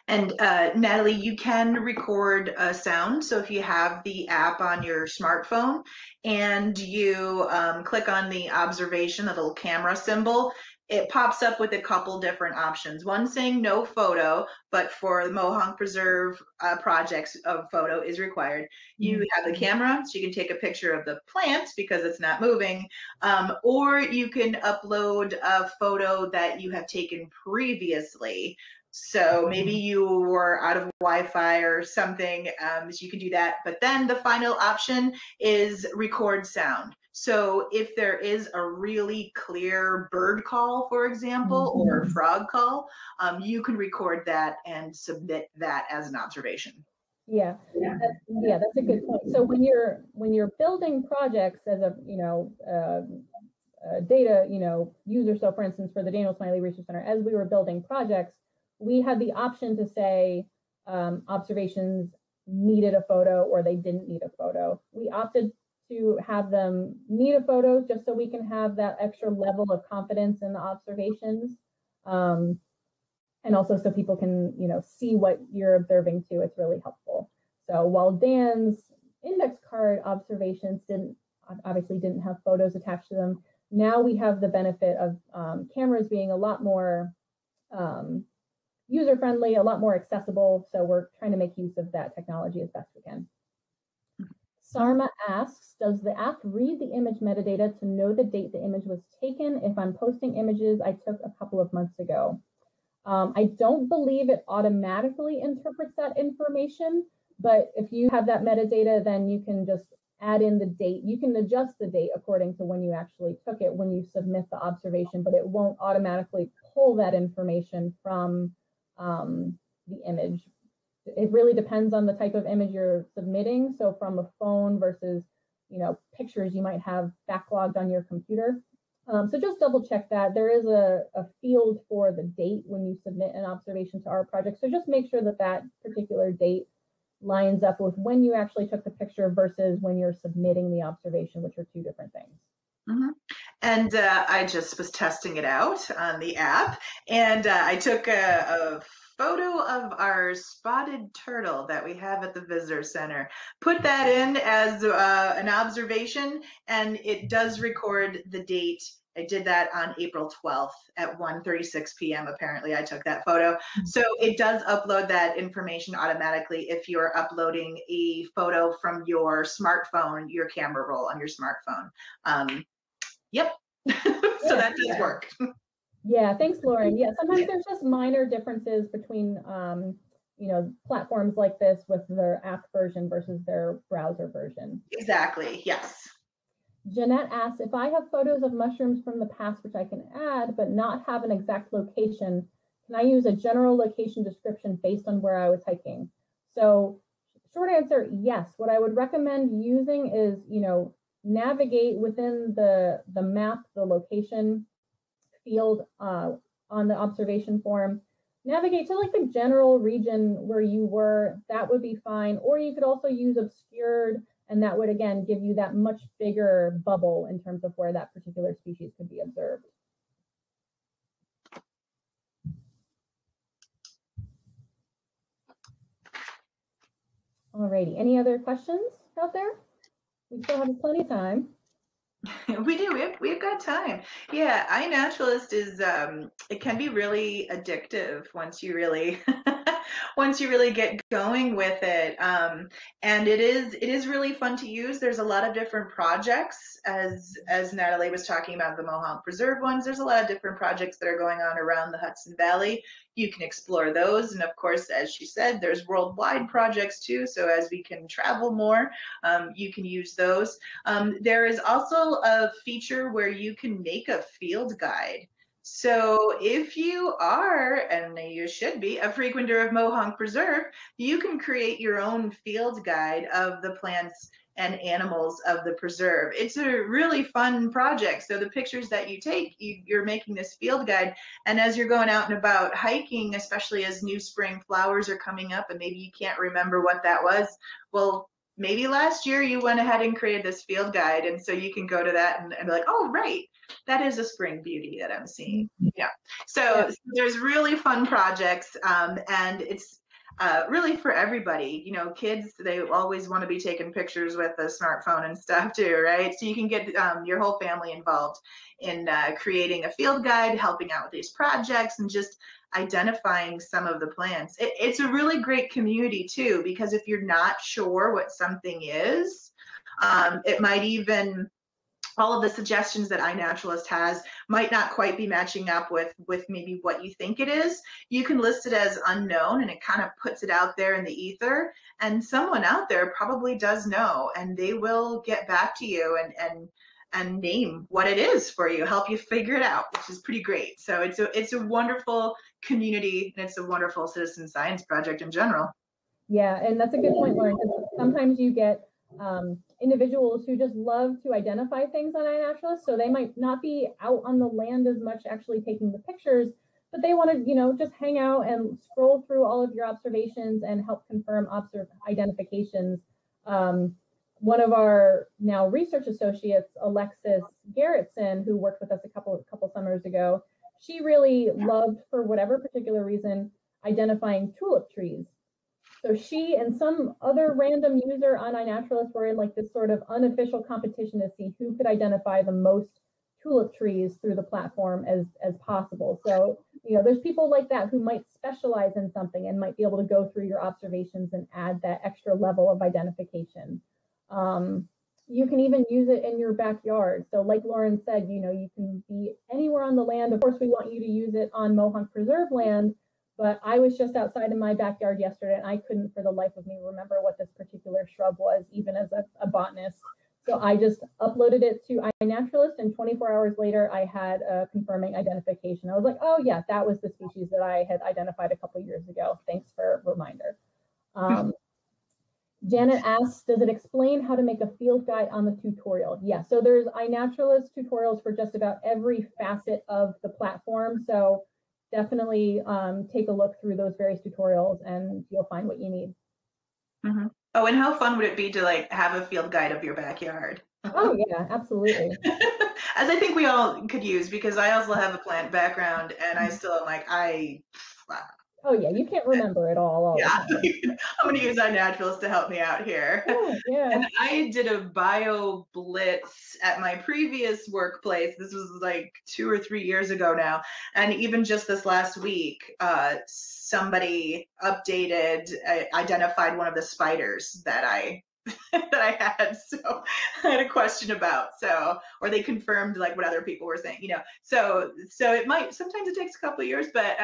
And Natalie, you can record sound. So if you have the app on your smartphone and you click on the observation, the little camera symbol, it pops up with a couple different options. One saying no photo, but for the Mohonk Preserve projects, a photo is required. You have the camera, so you can take a picture of the plants because it's not moving, or you can upload a photo that you have taken previously. So maybe you were out of Wi-Fi or something, so you can do that. But then the final option is record sound. So if there is a really clear bird call, for example, or frog call, you can record that and submit that as an observation. Yeah, that's a good point. So when you're building projects as a data user, so for instance for the Daniel Smiley Research Center, as we were building projects, we had the option to say observations needed a photo or they didn't need a photo. We opted to have them need a photo just so we can have that extra level of confidence in the observations. And also so people can, see what you're observing too. It's really helpful. So while Dan's index card observations obviously didn't have photos attached to them, now we have the benefit of cameras being a lot more user-friendly, a lot more accessible. So we're trying to make use of that technology as best we can. Sarma asks, does the app read the image metadata to know the date the image was taken if I'm posting images I took a couple of months ago? I don't believe it automatically interprets that information, but if you have that metadata, then you can just add in the date. You can adjust the date according to when you actually took it when you submit the observation, but it won't automatically pull that information from the image. It really depends on the type of image you're submitting. So from a phone versus, pictures you might have backlogged on your computer. So just double check that. There is a field for the date when you submit an observation to our project. So just make sure that that particular date lines up with when you actually took the picture versus when you're submitting the observation, which are two different things. Mm-hmm. And I just was testing it out on the app, and I took a photo of our spotted turtle that we have at the visitor center, put that in as an observation, and it does record the date. I did that on April 12th at 1:36 p.m. Apparently I took that photo. So it does upload that information automatically if you're uploading a photo from your smartphone, your camera roll on your smartphone. Yep. So that does work. Yeah, thanks, Lauren. Yeah, sometimes there's just minor differences between, platforms like this with their app version versus their browser version. Exactly, yes. Jeanette asks, if I have photos of mushrooms from the past which I can add but not have an exact location, can I use a general location description based on where I was hiking? So short answer, yes. What I would recommend using is, navigate within the map, the location field on the observation form. Navigate to like the general region where you were, that would be fine. Or you could also use obscured, and that would again give you that much bigger bubble in terms of where that particular species could be observed. Alrighty, any other questions out there? We still have plenty of time. We do. We've got time. Yeah, iNaturalist is it can be really addictive once you really once you really get going with it. And it is really fun to use. There's a lot of different projects, as Natalie was talking about the Mohonk Preserve ones. There's a lot of different projects that are going on around the Hudson Valley. You can explore those, and of course, as she said, there's worldwide projects too. So as we can travel more, you can use those. There is also a feature where you can make a field guide. So if you are, and you should be, a frequenter of Mohonk Preserve, you can create your own field guide of the plants and animals of the preserve. It's a really fun project. So the pictures that you take, you're making this field guide. And as you're going out and about hiking, especially as new spring flowers are coming up and maybe you can't remember what that was, well, maybe last year you went ahead and created this field guide, and so you can go to that and be like, oh, right, that is a spring beauty that I'm seeing. Yeah. So there's really fun projects, and really for everybody. You know, kids, they always want to be taking pictures with a smartphone and stuff too, right? So you can get your whole family involved in creating a field guide, helping out with these projects, and just identifying some of the plants. It's a really great community too, because if you're not sure what something is, it might even, all of the suggestions that iNaturalist has might not quite be matching up with maybe what you think it is. You can list it as unknown, and it kind of puts it out there in the ether, and someone out there probably does know, and they will get back to you and name what it is for you, help you figure it out, which is pretty great. So it's a wonderful community, and it's a wonderful citizen science project in general. Yeah, and that's a good point, Lauren, because sometimes you get individuals who just love to identify things on iNaturalist, so they might not be out on the land as much actually taking the pictures, but they want to, just hang out and scroll through all of your observations and help confirm identifications. One of our now research associates, Alexis Garrettson, who worked with us a couple summers ago, she really loved, for whatever particular reason, identifying tulip trees. So she and some other random user on iNaturalist were in like this sort of unofficial competition to see who could identify the most tulip trees through the platform as possible. So, there's people like that who might specialize in something and might be able to go through your observations and add that extra level of identification. You can even use it in your backyard. So like Lauren said, you can be anywhere on the land. Of course, we want you to use it on Mohonk Preserve land, but I was just outside in my backyard yesterday, and I couldn't for the life of me remember what this particular shrub was, even as a botanist. So I just uploaded it to iNaturalist, and 24 hours later, I had a confirming identification. I was like, oh yeah, that was the species that I had identified a couple years ago. Thanks for a reminder. Janet asks, does it explain how to make a field guide on the tutorial? Yeah, so there's iNaturalist tutorials for just about every facet of the platform. So definitely take a look through those various tutorials and you'll find what you need. Mm-hmm. Oh, and how fun would it be to like have a field guide of your backyard? Oh yeah, absolutely. As I think we all could use, because I also have a plant background, and I still am like, wow. Oh yeah, you can't remember it all Yeah, I'm going to use iNaturalist to help me out here. Yeah. And I did a bio blitz at my previous workplace. This was like 2 or 3 years ago now. And even just this last week, somebody identified one of the spiders that I had, so I had a question about, or they confirmed like what other people were saying, so it might, sometimes it takes a couple of years, but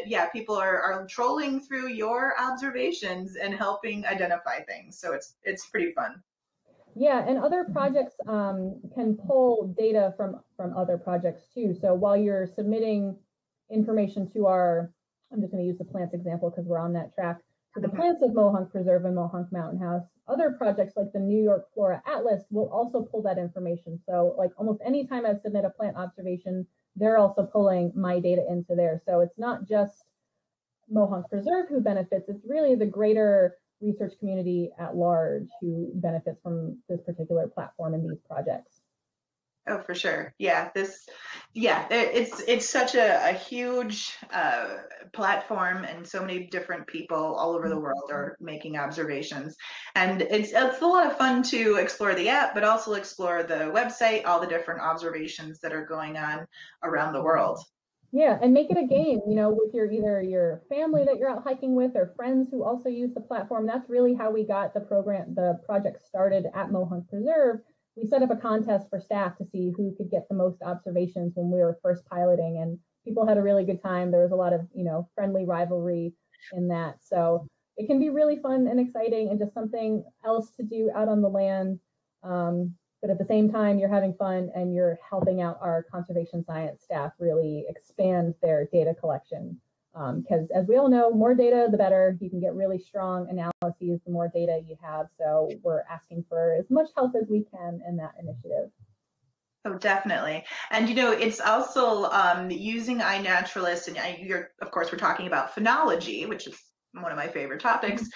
yeah, people are trolling through your observations and helping identify things, so it's pretty fun. Yeah, and other projects can pull data from other projects too. So while you're submitting information to I'm just going to use the plants example because we're on that track, to the plants of Mohonk Preserve and Mohonk Mountain House, other projects like the New York Flora Atlas will also pull that information. So like almost any time I submit a plant observation, they're also pulling my data into there. So it's not just Mohonk Preserve who benefits, it's really the greater research community at large who benefits from this particular platform and these projects. Oh, for sure. Yeah, it's such a huge platform, and so many different people all over the world are making observations. And it's a lot of fun to explore the app, but also explore the website, all the different observations that are going on around the world. Yeah, and make it a game, with either your family that you're out hiking with or friends who also use the platform. That's really how we got the project started at Mohonk Preserve. We set up a contest for staff to see who could get the most observations when we were first piloting, and people had a really good time. There was a lot of, friendly rivalry in that. So it can be really fun and exciting and just something else to do out on the land. But at the same time, you're having fun and you're helping out our conservation science staff really expand their data collection. Because as we all know, more data, the better. You can get really strong analyses the more data you have. So we're asking for as much help as we can in that initiative. Oh, definitely. And, it's also using iNaturalist, and of course, we're talking about phenology, which is one of my favorite topics.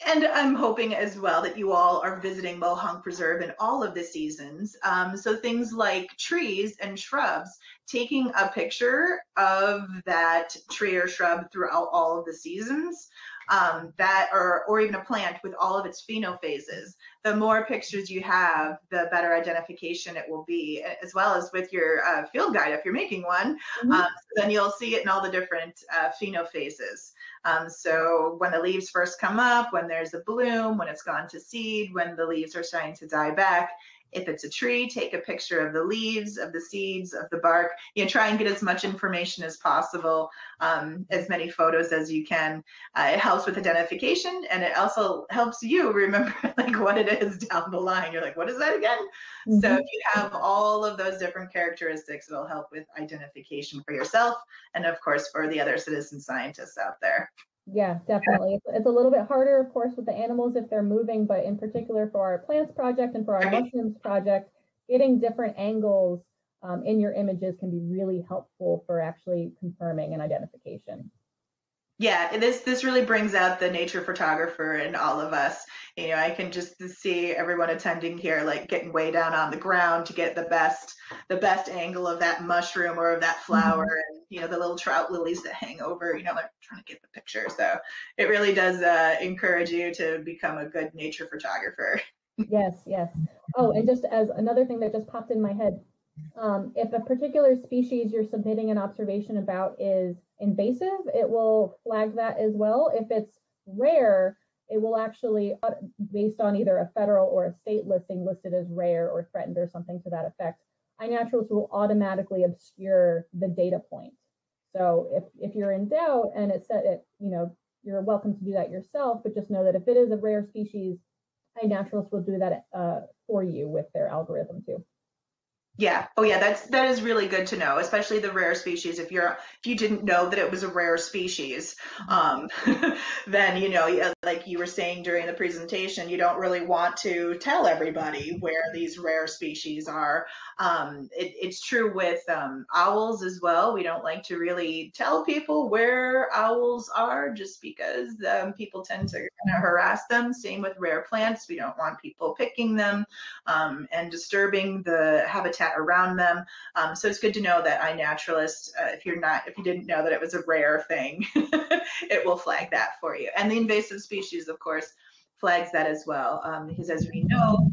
And I'm hoping as well that you all are visiting Mohonk Preserve in all of the seasons. So things like trees and shrubs, taking a picture of that tree or shrub throughout all of the seasons, or even a plant with all of its phenophases. The more pictures you have, the better identification it will be, as well as with your field guide if you're making one. So then you'll see it in all the different phenophases. So when the leaves first come up, when there's a bloom, when it's gone to seed, when the leaves are starting to die back. If it's a tree, take a picture of the leaves, of the seeds, of the bark. Try and get as much information as possible, as many photos as you can. It helps with identification, and it also helps you remember like what it is down the line. You're like, what is that again? So if you have all of those different characteristics, it'll help with identification for yourself, and of course for the other citizen scientists out there. Yeah, definitely. It's a little bit harder, of course, with the animals if they're moving, but in particular for our plants project and for our mushrooms project, getting different angles in your images can be really helpful for actually confirming an identification. Yeah, this really brings out the nature photographer in all of us. I can just see everyone attending here, like getting way down on the ground to get the best angle of that mushroom or of that flower, and the little trout lilies that hang over. Like trying to get the picture. So it really does encourage you to become a good nature photographer. Yes, yes. Oh, and just as another thing that just popped in my head, if a particular species you're submitting an observation about is invasive, it will flag that as well. If it's rare, it will actually, based on either a federal or a state listing, listed as rare or threatened or something to that effect, iNaturalist will automatically obscure the data point. So if you're in doubt and it said you're welcome to do that yourself, but just know that if it is a rare species, iNaturalist will do that for you with their algorithm too. Yeah. Oh, yeah. That is really good to know, especially the rare species. If you didn't know that it was a rare species, then like you were saying during the presentation, you don't really want to tell everybody where these rare species are. It's true with owls as well. We don't like to really tell people where owls are, just because people tend to kind of harass them. Same with rare plants. We don't want people picking them and disturbing the habitat around them. So it's good to know that iNaturalist, if you didn't know that it was a rare thing, it will flag that for you. And the invasive species, of course, flags that as well, because as we know,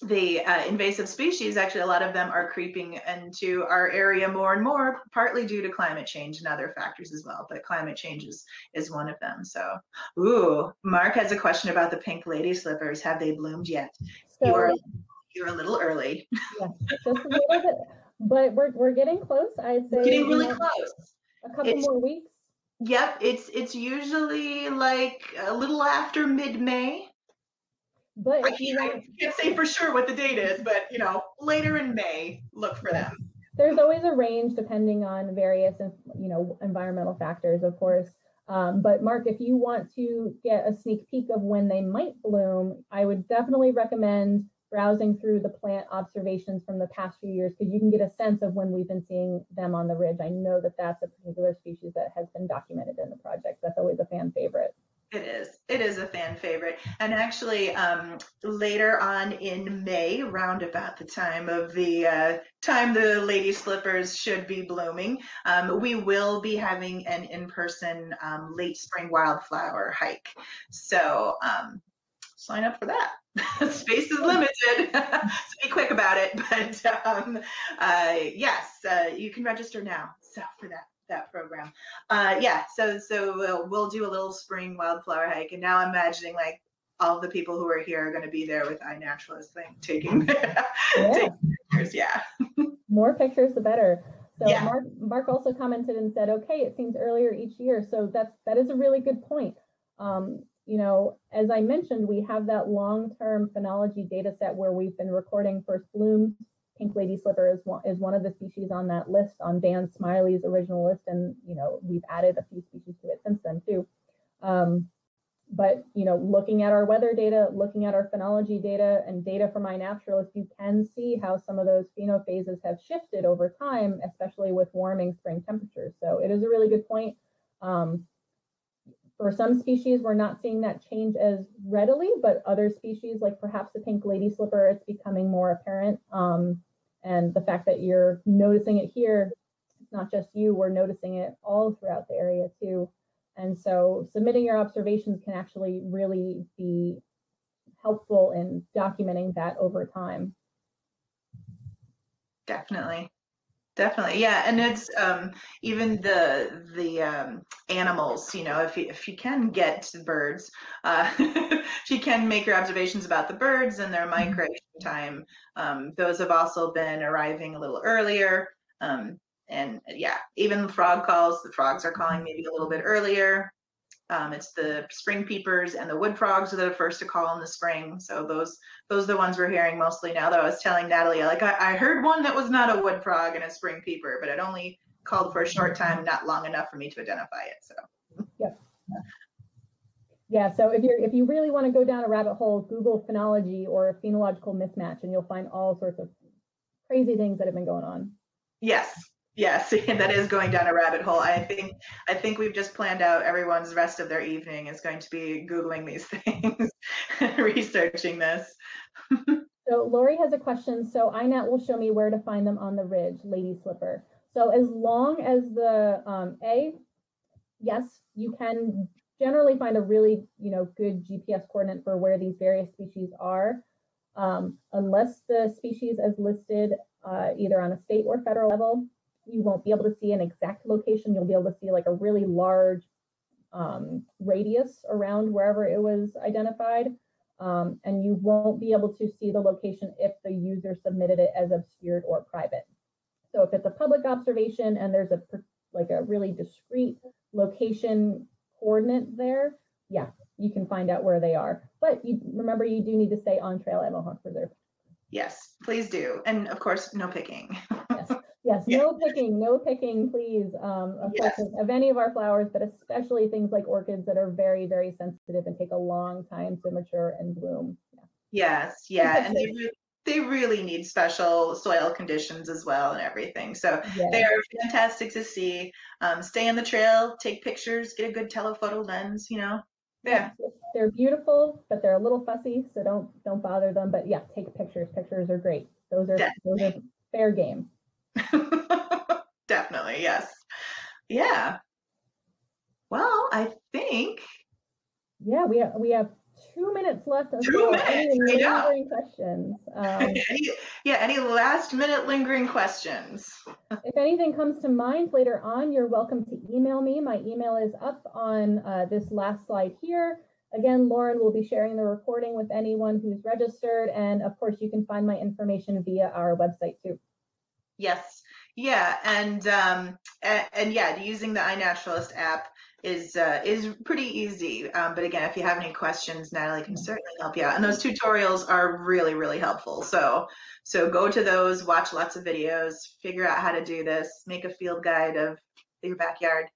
the invasive species, actually a lot of them are creeping into our area more and more, partly due to climate change and other factors as well, but climate change is one of them. So, Mark has a question about the pink lady slippers. Have they bloomed yet? So, you're a little early. Yes, just a little bit, but we're getting close. I'd say getting really close. A couple more weeks. Yep, it's usually like a little after mid-May. But I can't say for sure what the date is, but later in May, look for them. There's always a range depending on various environmental factors, of course. But Mark, if you want to get a sneak peek of when they might bloom, I would definitely recommend browsing through the plant observations from the past few years, because you can get a sense of when we've been seeing them on the ridge. I know that that's a particular species that has been documented in the project. That's always a fan favorite. It is a fan favorite. And actually, later on in May, around about the time of the lady slippers should be blooming, we will be having an in-person late spring wildflower hike. So sign up for that. Space is limited, so be quick about it. But yes, you can register now. So for that program, so we'll do a little spring wildflower hike, and now I'm imagining like all the people who are here are going to be there with iNaturalist taking pictures. Yeah. More pictures, the better. So yeah. Mark also commented and said, okay, it seems earlier each year. So that is a really good point. As I mentioned, we have that long-term phenology data set where we've been recording first blooms. Pink lady slipper is one of the species on that list, on Dan Smiley's original list, and we've added a few species to it since then too. But looking at our weather data, looking at our phenology data, and data from iNaturalist, you can see how some of those phenophases have shifted over time, especially with warming spring temperatures. So it is a really good point. For some species, we're not seeing that change as readily, but other species, like perhaps the pink lady slipper, it's becoming more apparent. And the fact that you're noticing it here, it's not just you, we're noticing it all throughout the area too. And so submitting your observations can actually really be helpful in documenting that over time. Definitely. Definitely, yeah, and it's even the animals. You know, if you can get birds, if you can make your observations about the birds and their migration time. Those have also been arriving a little earlier, and yeah, even frog calls. The frogs are calling maybe a little bit earlier. It's the spring peepers and the wood frogs that are the first to call in the spring. So those are the ones we're hearing mostly now. Though I was telling Natalie, like I heard one that was not a wood frog and a spring peeper, but it only called for a short time, not long enough for me to identify it. So. Yep. Yeah. So if you really want to go down a rabbit hole, Google phenology or phenological mismatch, and you'll find all sorts of crazy things that have been going on. Yes. Yes, that is going down a rabbit hole. I think we've just planned out everyone's rest of their evening is going to be Googling these things, researching this. So Lori has a question. So iNat will show me where to find them on the ridge, lady slipper. So as long as the yes, you can generally find a really good GPS coordinate for where these various species are, unless the species is listed either on a state or federal level. You won't be able to see an exact location. You'll be able to see like a really large radius around wherever it was identified. And you won't be able to see the location if the user submitted it as obscured or private. So if it's a public observation and there's a really discrete location coordinate there, yeah, you can find out where they are. But remember, you do need to stay on trail at Mohonk Preserve. Yes, please do. And of course, no picking. Yes, no picking, please. Of course, of any of our flowers, but especially things like orchids that are very, very sensitive and take a long time to mature and bloom. Yes, yeah, and they really need special soil conditions as well and everything. So they're fantastic to see. Stay on the trail, take pictures, get a good telephoto lens. Yeah. They're beautiful, but they're a little fussy, so don't bother them. But yeah, take pictures. Pictures are great. Those are fair game. Definitely, yes. Yeah. Well, I think. Yeah, we have 2 minutes left. 2 minutes. Any lingering questions? Any last minute lingering questions? If anything comes to mind later on, you're welcome to email me. My email is up on this last slide here. Again, Lauren will be sharing the recording with anyone who's registered. And of course, you can find my information via our website too. Yes. Yeah. And yeah, using the iNaturalist app is pretty easy. But again, if you have any questions, Natalie can certainly help you out. And those tutorials are really, really helpful. So go to those, watch lots of videos, figure out how to do this, make a field guide of your backyard.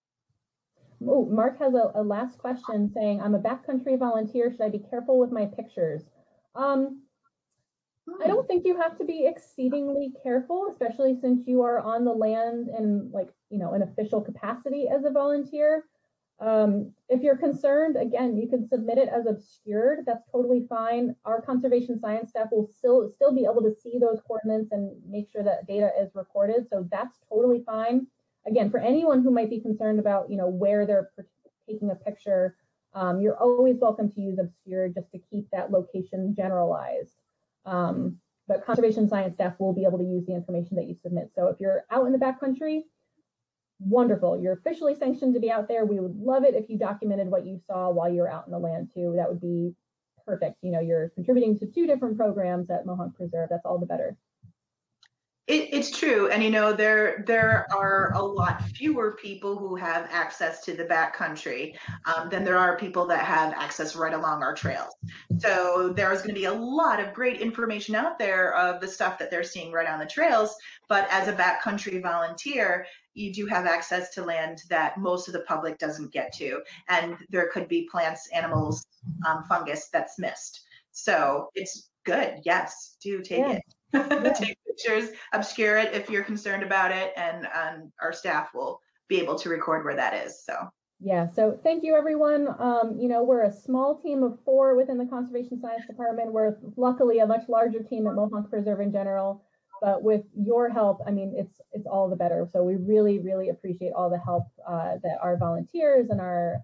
Oh, Mark has a last question saying, I'm a backcountry volunteer. Should I be careful with my pictures? I don't think you have to be exceedingly careful, especially since you are on the land in an official capacity as a volunteer. If you're concerned, again, you can submit it as obscured. That's totally fine. Our conservation science staff will still be able to see those coordinates and make sure that data is recorded. So that's totally fine. Again, for anyone who might be concerned about, where they're taking a picture, you're always welcome to use obscured just to keep that location generalized. But conservation science staff will be able to use the information that you submit. So if you're out in the backcountry, wonderful. You're officially sanctioned to be out there. We would love it if you documented what you saw while you're out in the land too. That would be perfect. You're contributing to 2 different programs at Mohonk Preserve. That's all the better. It's true. And, there are a lot fewer people who have access to the backcountry than there are people that have access right along our trails. So there's going to be a lot of great information out there of the stuff that they're seeing right on the trails. But as a backcountry volunteer, you do have access to land that most of the public doesn't get to. And there could be plants, animals, fungus that's missed. So it's good. Yes, do take it. Take pictures, obscure it if you're concerned about it, and our staff will be able to record where that is. So Yeah, so thank you, everyone. You know, we're a small team of 4 within the Conservation Science Department. We're luckily a much larger team at Mohonk Preserve in general, but with your help, I mean, it's all the better. So we really, really appreciate all the help that our volunteers and our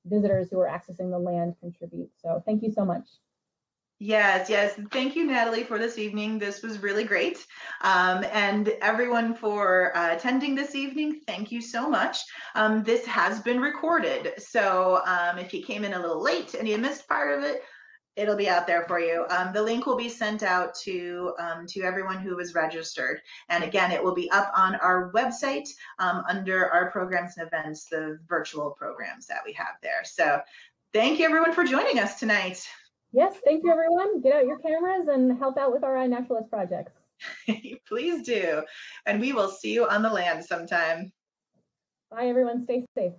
visitors who are accessing the land contribute. So thank you so much. Yes, yes. Thank you, Natalie, for this evening. This was really great. And everyone for attending this evening, thank you so much. This has been recorded. So if you came in a little late and you missed part of it, it'll be out there for you. The link will be sent out to everyone who was registered. And again, it will be up on our website under our programs and events, the virtual programs that we have there. So thank you, everyone, for joining us tonight. Yes, thank you, everyone. Get out your cameras and help out with our iNaturalist projects. Please do. And we will see you on the land sometime. Bye, everyone. Stay safe.